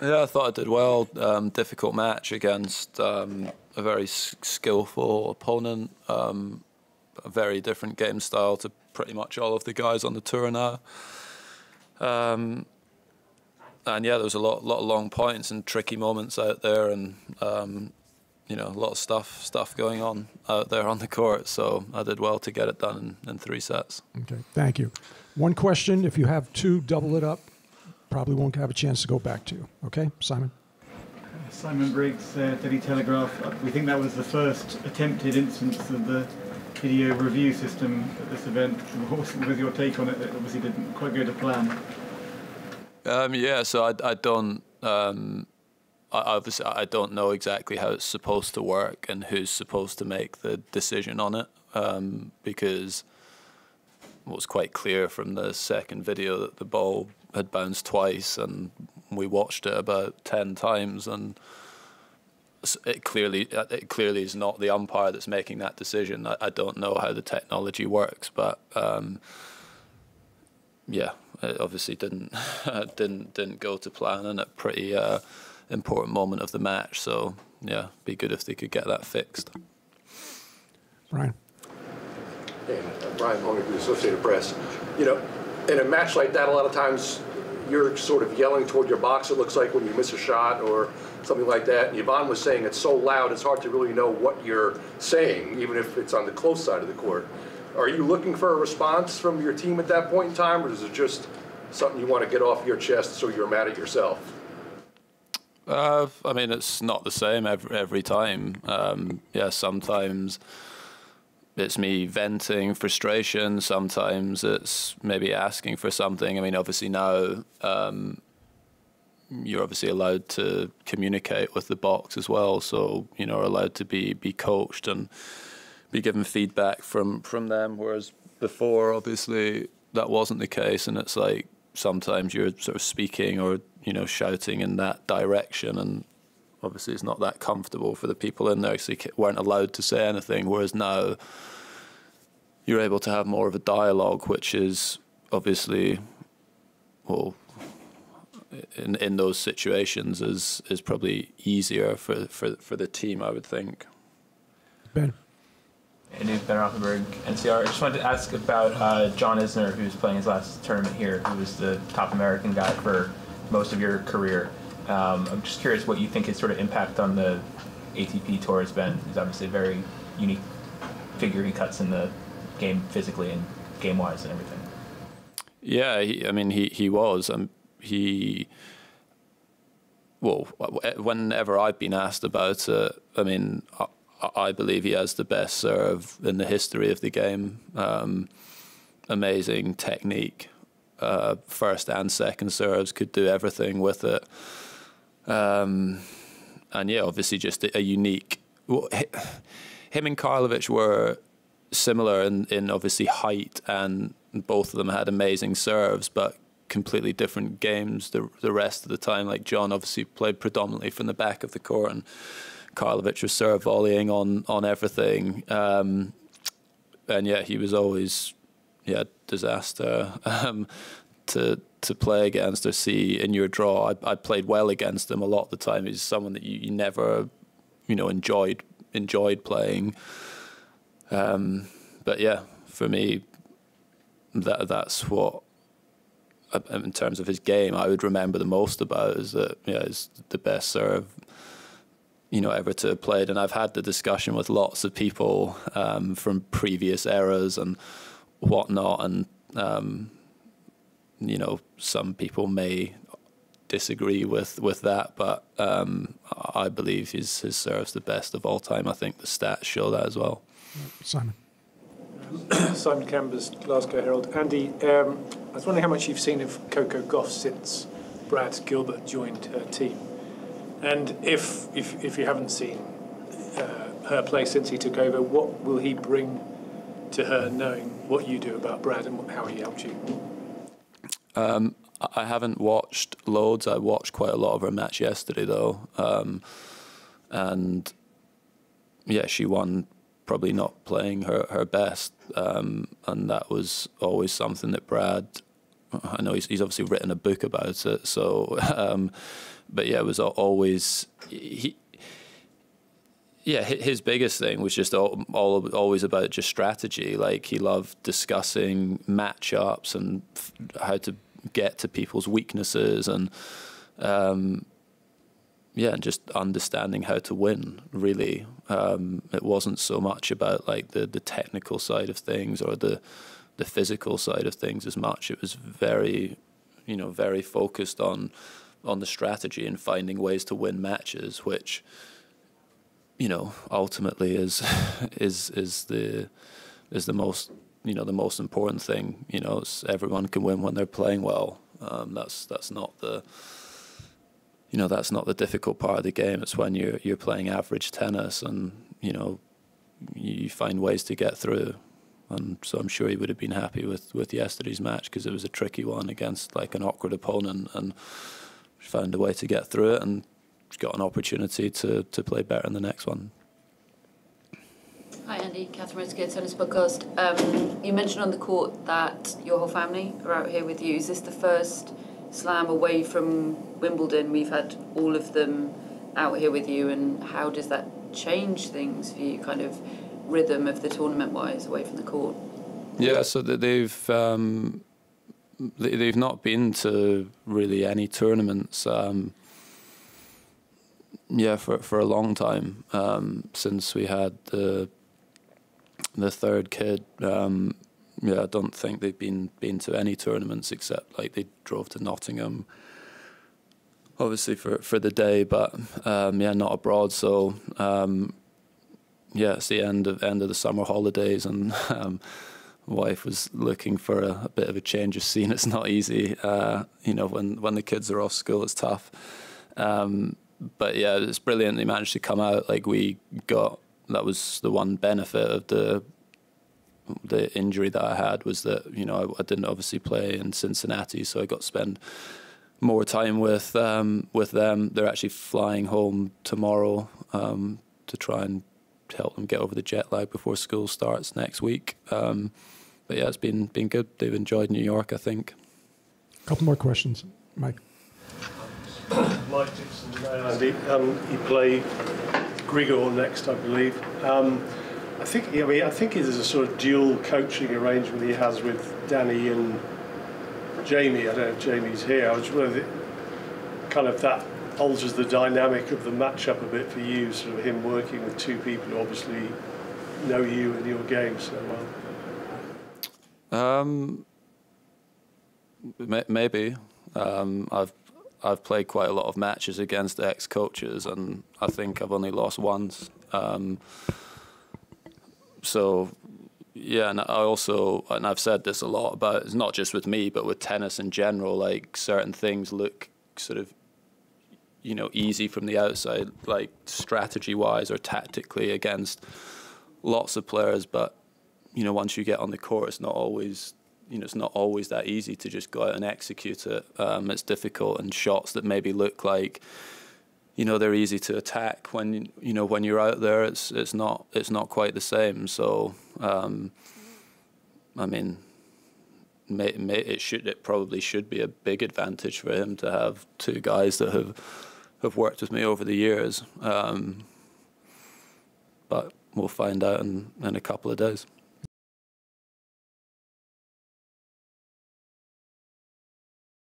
Yeah, I thought I did well. Difficult match against a very skillful opponent. A very different game style to pretty much all of the guys on the tour now. And yeah, there was a lot of long points and tricky moments out there, and you know, a lot of stuff going on out there on the court. So I did well to get it done in 3 sets. Okay, thank you. One question. If you have two, double it up. Probably won't have a chance to go back to. Okay, Simon. Simon Briggs, Daily Telegraph. We think that was the first attempted instance of the video review system at this event. What was your take on it? It obviously didn't quite go to plan. Yeah, so I don't. Obviously, I don't know exactly how it's supposed to work and who's supposed to make the decision on it, because it was quite clear from the second video that the ball had bounced twice, and we watched it about 10 times, and it clearly is not the umpire that's making that decision. I don't know how the technology works, but yeah, it obviously didn't go to plan, and a pretty important moment of the match. So yeah, be good if they could get that fixed. Brian. Hey, Brian Holmes with the Associated Press. You know, in a match like that, a lot of times you're sort of yelling toward your box, it looks like, when you miss a shot or something like that. And Yvonne was saying it's so loud, it's hard to really know what you're saying, even if it's on the close side of the court. Are you looking for a response from your team at that point in time, or is it just something you want to get off your chest so you're mad at yourself? I mean, it's not the same every time. Yeah, sometimes it's me venting frustration. Sometimes it's maybe asking for something. I mean, obviously now you're obviously allowed to communicate with the box as well. So, you know, are allowed to be coached and be given feedback from them. Whereas before, obviously, that wasn't the case. And it's like sometimes you're sort of speaking or, you know, shouting in that direction, and obviously it's not that comfortable for the people in there, so you weren't allowed to say anything, whereas now you're able to have more of a dialogue, which is obviously, well, in those situations is probably easier for the team, I would think. Ben. Andy Ben Rothenberg, NCR. I just wanted to ask about John Isner, who's playing his last tournament here, who was the top American guy for most of your career. I'm just curious what you think his sort of impact on the ATP Tour has been. He's obviously a very unique figure. He cuts in the game physically and game-wise and everything. Yeah, I mean, he was. Well, whenever I've been asked about it, I mean, I believe he has the best serve in the history of the game. Amazing technique. First and second serves, could do everything with it. And yeah, obviously just a unique... Well, him and Karlovic were similar in obviously height, and both of them had amazing serves, but completely different games the rest of the time. Like John obviously played predominantly from the back of the court, and Karlovic was serve volleying on everything. And yeah, he was always... Yeah, disaster to play against or see in your draw. I played well against him a lot of the time. He's someone that you never, you know, enjoyed playing. But yeah, for me, that's what, in terms of his game, I would remember the most about, is that, yeah, it's the best serve, you know, ever to have played. And I've had the discussion with lots of people from previous eras and whatnot, and you know, some people may disagree with that, but I believe his serve's the best of all time. I think the stats show that as well. Simon. Simon Chambers, Glasgow Herald. Andy, I was wondering how much you've seen of Coco Gauff since Brad Gilbert joined her team, and if you haven't seen her play since he took over, what will he bring to her, knowing what you do about Brad and how he helped you? I haven't watched loads. I watched quite a lot of her match yesterday, though. And yeah, she won probably not playing her best. And that was always something that Brad I know he's obviously written a book about it. So, but yeah, it was always his biggest thing was just always about just strategy. Like, he loved discussing matchups and how to get to people's weaknesses, and and just understanding how to win, really. It wasn't so much about like the technical side of things or the physical side of things as much. It was very, very focused on the strategy and finding ways to win matches, which, ultimately is the most, the most important thing. Everyone can win when they're playing well. That's not the that's not the difficult part of the game. It's when you're playing average tennis, and you find ways to get through. And so I'm sure he would have been happy with yesterday's match, because it was a tricky one against like an awkward opponent, and found a way to get through it, and got an opportunity to play better in the next one. Hi Andy, Catherine Roscoe, Tennis Podcast. You mentioned on the court that your whole family are out here with you. Is this the first slam away from Wimbledon? We've had all of them out here with you, and how does that change things for you, kind of rhythm of the tournament-wise, away from the court? Yeah, so they've not been to really any tournaments. For a long time, since we had the third kid. I don't think they've been to any tournaments, except like they drove to Nottingham, obviously for the day, but not abroad. So it's the end of the summer holidays, and wife was looking for a bit of a change of scene. It's not easy, when the kids are off school, it's tough. But yeah, it's brilliant they managed to come out. Like, that was the one benefit of the injury that I had, was that, I didn't obviously play in Cincinnati, so I got to spend more time with them. They're actually flying home tomorrow to try and help them get over the jet lag before school starts next week. But yeah, it's been good. They've enjoyed New York, I think. A couple more questions, Mike. Mike Dixon, Andy. You play Grigor next, I believe. I think there's a sort of dual coaching arrangement he has with Danny and Jamie. I don't know if Jamie's here. I was wondering, kind of that alters the dynamic of the matchup a bit for you, sort of him working with two people who obviously know you and your game so well. Maybe. I've played quite a lot of matches against ex-coaches, and I think I've only lost once. So, yeah, and I've said this a lot about, it's not just with me, but with tennis in general, like, certain things look sort of, easy from the outside, like strategy-wise or tactically against lots of players, but, once you get on the court, it's not always that easy to just go out and execute it. It's difficult, and shots that maybe look like, they're easy to attack, when you're out there, it's not quite the same. So, it probably should be a big advantage for him to have two guys that have worked with me over the years. But we'll find out in a couple of days.